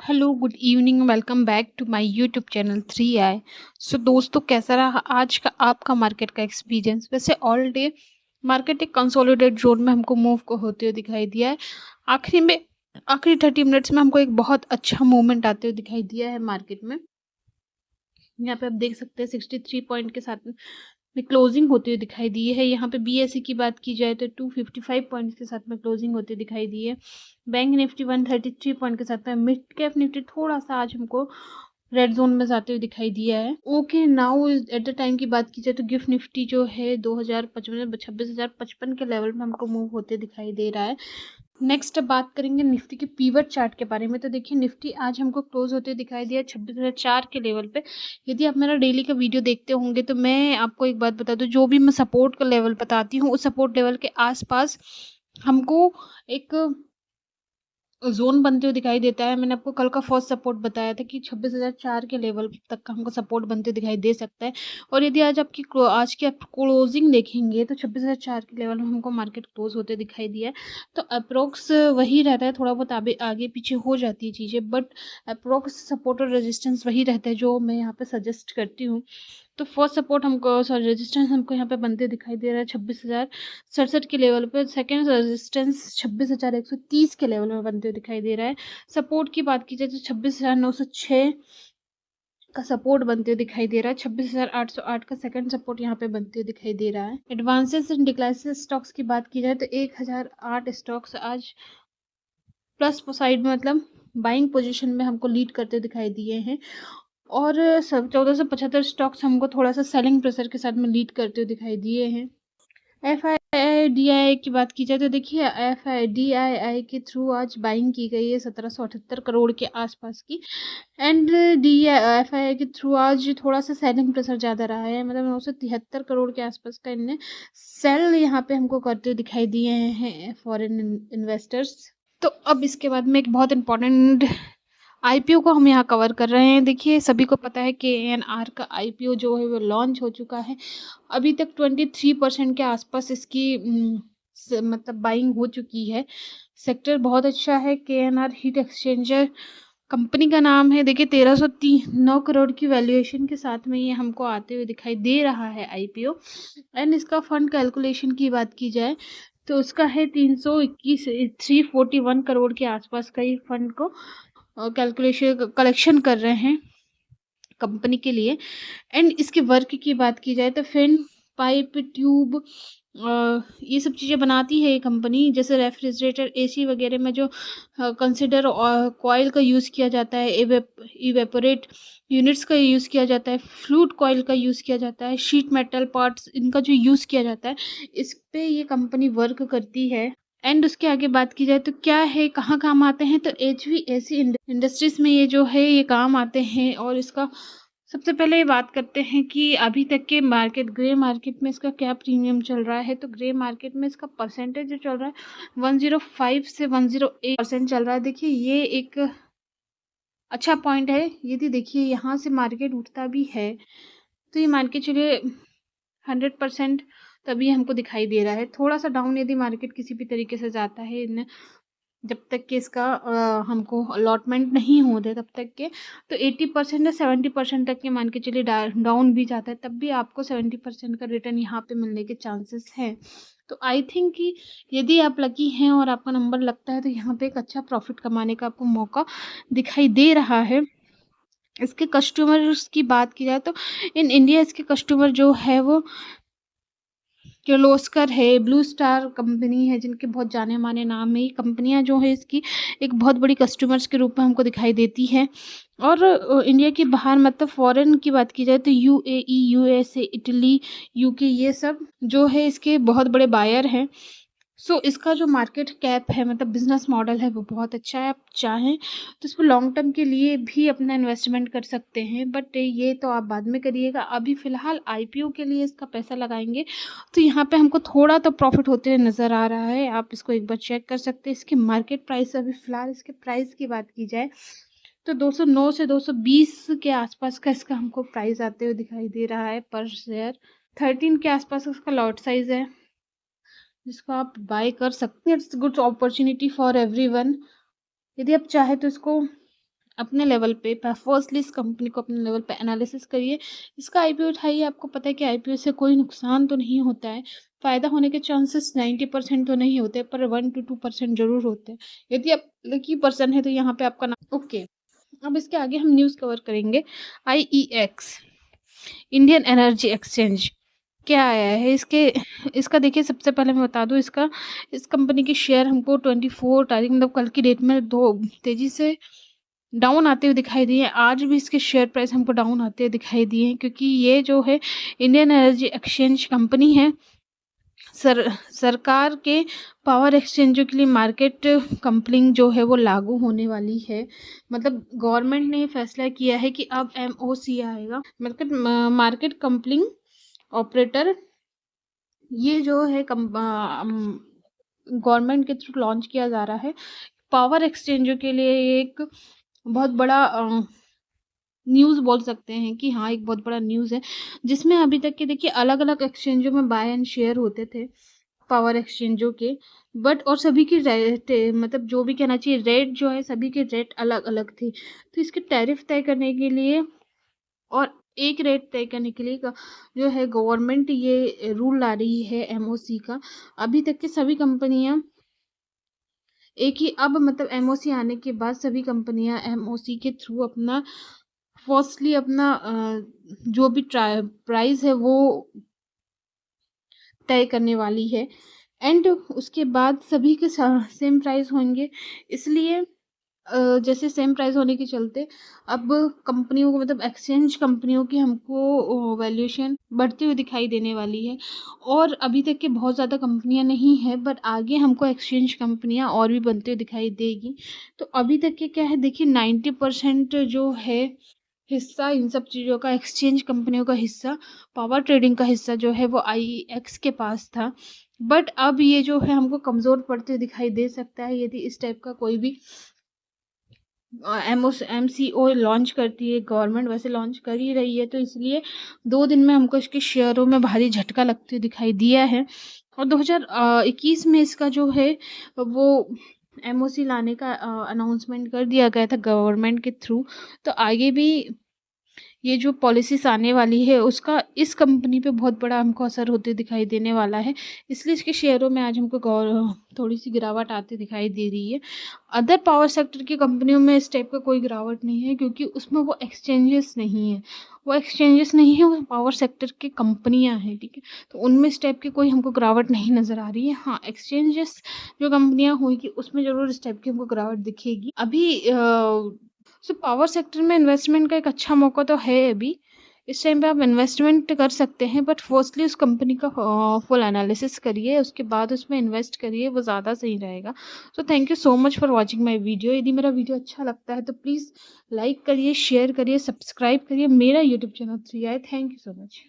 Hello, good evening, welcome back to my YouTube channel 3i। So दोस्तों, कैसा रहा आज का आपका मार्केट का एक्सपीरियंस। वैसे ऑल डे मार्केट एक कंसोलिडेट जोन में हमको मूव को होते हुए दिखाई दिया है। आखिरी 30 मिनट्स में हमको एक बहुत अच्छा मूवमेंट आते हुए दिखाई दिया है मार्केट में। यहाँ पे आप देख सकते हैं 63 पॉइंट के साथ में क्लोजिंग होती हुई दिखाई दी है। यहाँ पे बीएसई की बात की जाए तो 255 पॉइंट्स के साथ में क्लोजिंग होती दिखाई दी है। बैंक निफ्टी 133 पॉइंट के साथ में, मिड कैप निफ्टी थोड़ा सा आज हमको रेड जोन में जाते हुए दिखाई दिया है। Okay, now at the time की बात की जाए तो गिफ्ट निफ्टी जो है 26,055 के लेवल में हमको मूव होते दिखाई दे रहा है। नेक्स्ट अब बात करेंगे निफ्टी के पीवट चार्ट के बारे में। तो देखिए, निफ्टी आज हमको क्लोज होते दिखाई दिया 26,004 के लेवल पे। यदि आप मेरा डेली का वीडियो देखते होंगे तो मैं आपको एक बात बता दूं, जो भी मैं सपोर्ट का लेवल बताती हूँ उस सपोर्ट लेवल के आसपास हमको एक जोन बनते हुए दिखाई देता है। मैंने आपको कल का फर्स्ट सपोर्ट बताया था कि 26,004 के लेवल तक का हमको सपोर्ट बनते दिखाई दे सकता है। और यदि आज की आप क्लोजिंग देखेंगे तो 26,004 के लेवल में हमको मार्केट क्लोज होते दिखाई दिया है। तो अप्रोक्स वही रहता है, थोड़ा बहुत आगे पीछे हो जाती है चीज़ें, बट अप्रोक्स सपोर्ट और रेजिस्टेंस वही रहता है जो मैं यहाँ पे सजेस्ट करती हूँ। तो फर्स्ट सपोर्ट हमको, सॉरी, रेजिस्टेंस हमको यहाँ पे बनते दिखाई दे रहा है 26,067 के लेवल पे। सेकंड रेजिस्टेंस 26,130 के लेवल में बनते हुए दिखाई दे रहा है। सपोर्ट की बात की जाए तो 26,906 का सपोर्ट बनते हुए दिखाई दे रहा है। 26,808 का सेकंड सपोर्ट यहाँ पे बनते हुए दिखाई दे रहा है। एडवांसेस एंड डिक्लाइसेस स्टॉक्स की बात की जाए तो 1,008 स्टॉक्स आज प्लस साइड में, मतलब बाइंग पोजीशन में हमको लीड करते दिखाई दिए हैं। और सब 1475 स्टॉक्स हमको थोड़ा सा सेलिंग प्रेशर के साथ में लीड करते हुए दिखाई दिए हैं। FIDII की बात की जाए तो देखिए, FIDII के थ्रू आज बाइंग की गई है 1778 करोड़ के आसपास की। एंड FII के थ्रू आज थोड़ा सा सेलिंग प्रेशर ज़्यादा रहा है, मतलब 973 करोड़ के आसपास का इनने सेल यहाँ पे हमको करते हुए दिखाई दिए हैं फॉरेन इन्वेस्टर्स। तो अब इसके बाद में एक बहुत इंपॉर्टेंट आईपीओ को हम यहाँ कवर कर रहे हैं। देखिए, सभी को पता है कि ANR का आईपीओ जो है वो लॉन्च हो चुका है। अभी तक 23% के आसपास इसकी मतलब बाइंग हो चुकी है। सेक्टर बहुत अच्छा है। KNR हीट एक्सचेंजर कंपनी का नाम है। देखिए, 1309 करोड़ की वैल्यूएशन के साथ में ये हमको आते हुए दिखाई दे रहा है आईपीओ। एंड इसका फंड कैलकुलेशन की बात की जाए तो उसका है 341 करोड़ के आसपास का ये फंड को कैलकुलेशन कलेक्शन कर रहे हैं कंपनी के लिए। एंड इसके वर्क की बात की जाए तो फिन, पाइप, ट्यूब, ये सब चीज़ें बनाती है ये कंपनी। जैसे रेफ्रिजरेटर, एसी वगैरह में जो कंसिडर कॉयल का यूज़ किया जाता है, इवेपोरेट यूनिट्स का यूज़ किया जाता है, फ्लूइड कॉयल का यूज़ किया जाता है, शीट मेटल पार्ट्स इनका जो यूज़ किया जाता है, इस पे ये कंपनी वर्क करती है। एंड उसके आगे बात की जाए तो क्या है, कहाँ काम आते हैं, तो HVAC इंडस्ट्रीज में ये जो है ये काम आते हैं। और इसका सबसे पहले ये बात करते हैं कि अभी तक के मार्केट, ग्रे मार्केट में इसका क्या प्रीमियम चल रहा है। तो ग्रे मार्केट में इसका परसेंटेज जो चल रहा है 105 से 108% चल रहा है। देखिए, ये एक अच्छा पॉइंट है। यदि देखिए यहाँ से मार्केट उठता भी है तो ये मार्केट चलिए 100% तभी हमको दिखाई दे रहा है। थोड़ा सा डाउन यदि मार्केट किसी भी तरीके से जाता है, जब तक कि इसका हमको अलॉटमेंट नहीं होते तब तक के, तो 80% या 70% तक के मान के चलिए डाउन भी जाता है, तब भी आपको 70% का रिटर्न यहाँ पे मिलने के चांसेस हैं। तो आई थिंक कि यदि आप लकी हैं और आपका नंबर लगता है तो यहाँ पे एक अच्छा प्रॉफिट कमाने का आपको मौका दिखाई दे रहा है। इसके कस्टमर्स की बात की जाए तो इन इंडिया इसके कस्टमर जो है वो किर्लोस्कर है, ब्लू स्टार कंपनी है, जिनके बहुत जाने माने नाम है। ये कंपनियां जो है इसकी एक बहुत बड़ी कस्टमर्स के रूप में हमको दिखाई देती है। और इंडिया के बाहर, मतलब फॉरेन की बात की जाए तो UAE, USA, इटली, UK, ये सब जो है इसके बहुत बड़े बायर हैं। सो इसका जो मार्केट कैप है, मतलब बिजनेस मॉडल है, वो बहुत अच्छा है। आप चाहें तो इस पर लॉन्ग टर्म के लिए भी अपना इन्वेस्टमेंट कर सकते हैं, बट ये तो आप बाद में करिएगा। अभी फ़िलहाल IPO के लिए इसका पैसा लगाएंगे तो यहाँ पे हमको थोड़ा तो प्रॉफिट होते हुए नज़र आ रहा है। आप इसको एक बार चेक कर सकते हैं। इसकी मार्केट प्राइस, अभी फ़िलहाल इसके प्राइस की बात की जाए तो 209 से 220 के आसपास का इसका हमको प्राइस आते हुए दिखाई दे रहा है पर शेयर। 13 के आसपास इसका लॉट साइज़ है जिसको आप बाय कर सकते हैं। It's good opportunity for everyone. यदि आप चाहे तो इसको अपने लेवल पे फर्स्टली इस कंपनी को अपने लेवल पे एनालिसिस करिए, इसका आईपीओ उठाइए। आपको पता है कि आईपीओ से कोई नुकसान तो नहीं होता है, फ़ायदा होने के चांसेस 90% तो नहीं होते, पर 1 to 2% ज़रूर होते हैं। यदि आप लकी पर्सन है तो यहाँ पे आपका नाम ओके। अब इसके आगे हम न्यूज़ कवर करेंगे। आईईएक्स, इंडियन एनर्जी एक्सचेंज क्या आया है इसके, इसका देखिए सबसे पहले मैं बता दूँ इसका, इस कंपनी की शेयर हमको 24 तारीख मतलब कल की डेट में दो तेज़ी से डाउन आते हुए दिखाई दिए हैं। आज भी इसके शेयर प्राइस हमको डाउन आते हुए दिखाई दिए हैं, क्योंकि ये जो है इंडियन एनर्जी एक्सचेंज कंपनी है, सरकार के पावर एक्सचेंजों के लिए मार्केट कपलिंग जो है वो लागू होने वाली है। मतलब गवर्नमेंट ने फैसला किया है कि अब एमओसी आएगा, मतलब मार्केट कपलिंग ऑपरेटर। ये जो है गवर्नमेंट के थ्रू लॉन्च किया जा रहा है पावर एक्सचेंजों के लिए। एक बहुत बड़ा न्यूज़ बोल सकते हैं कि हाँ, एक बहुत बड़ा न्यूज़ है, जिसमें अभी तक के देखिए अलग-अलग एक्सचेंजों में बाय एंड शेयर होते थे, पावर एक्सचेंजों के। बट और सभी की रेट मतलब जो भी कहना चाहिए रेट जो है सभी के रेट अलग-अलग थे। तो इसके टैरिफ तय करने के लिए और एक रेट तय करने के लिए जो है गवर्नमेंट ये रूल ला रही है एमओसी का। अभी तक की सभी कंपनियाँ एक ही अब मतलब एमओसी आने के बाद सभी कंपनियां एमओसी के थ्रू अपना फर्स्टली अपना जो भी प्राइस है वो तय करने वाली है, एंड उसके बाद सभी के सेम प्राइस होंगे। इसलिए जैसे सेम प्राइस होने के चलते अब कंपनियों को मतलब एक्सचेंज कंपनियों की हमको वैल्यूएशन बढ़ती हुई दिखाई देने वाली है। और अभी तक के बहुत ज़्यादा कंपनियां नहीं है, बट आगे हमको एक्सचेंज कंपनियां और भी बनती हुई दिखाई देगी। तो अभी तक के क्या है देखिए 90% जो है हिस्सा इन सब चीज़ों का, एक्सचेंज कंपनियों का हिस्सा, पावर ट्रेडिंग का हिस्सा जो है वो आईईएक्स के पास था। बट अब ये जो है हमको कमज़ोर पड़ते हुए दिखाई दे सकता है यदि इस टाइप का कोई भी एमसीओ लॉन्च करती है गवर्नमेंट, वैसे लॉन्च कर ही रही है। तो इसलिए 2 दिन में हमको इसके शेयरों में भारी झटका लगते हुए दिखाई दिया है। और 2021 में इसका जो है वो एमओसी लाने का अनाउंसमेंट कर दिया गया था गवर्नमेंट के थ्रू। तो आगे भी ये जो पॉलिसीज़ आने वाली है उसका इस कंपनी पे बहुत बड़ा हमको असर होते दिखाई देने वाला है। इसलिए इसके शेयरों में आज हमको थोड़ी-सी गिरावट आती दिखाई दे रही है। अदर पावर सेक्टर की कंपनियों में इस टाइप का कोई गिरावट नहीं है, क्योंकि उसमें वो एक्सचेंजेस नहीं है। वो एक्सचेंजेस नहीं है, वो पावर सेक्टर की कंपनियाँ हैं, ठीक है? तो उनमें इस टाइप की कोई हमको गिरावट नहीं नज़र आ रही है। हाँ, एक्सचेंजेस जो कंपनियाँ होंगी उसमें ज़रूर इस टाइप की हमको गिरावट दिखेगी। अभी सो पावर सेक्टर में इन्वेस्टमेंट का एक अच्छा मौका तो है अभी। इस टाइम पे आप इन्वेस्टमेंट कर सकते हैं, बट फर्स्टली उस कंपनी का फुल एनालिसिस करिए, उसके बाद उसमें इन्वेस्ट करिए, वो ज़्यादा सही रहेगा। So thank you so much for watching my video. यदि मेरा वीडियो अच्छा लगता है तो प्लीज़ लाइक करिए, शेयर करिए, सब्सक्राइब करिए मेरा YouTube channel 3i। Thank you so much.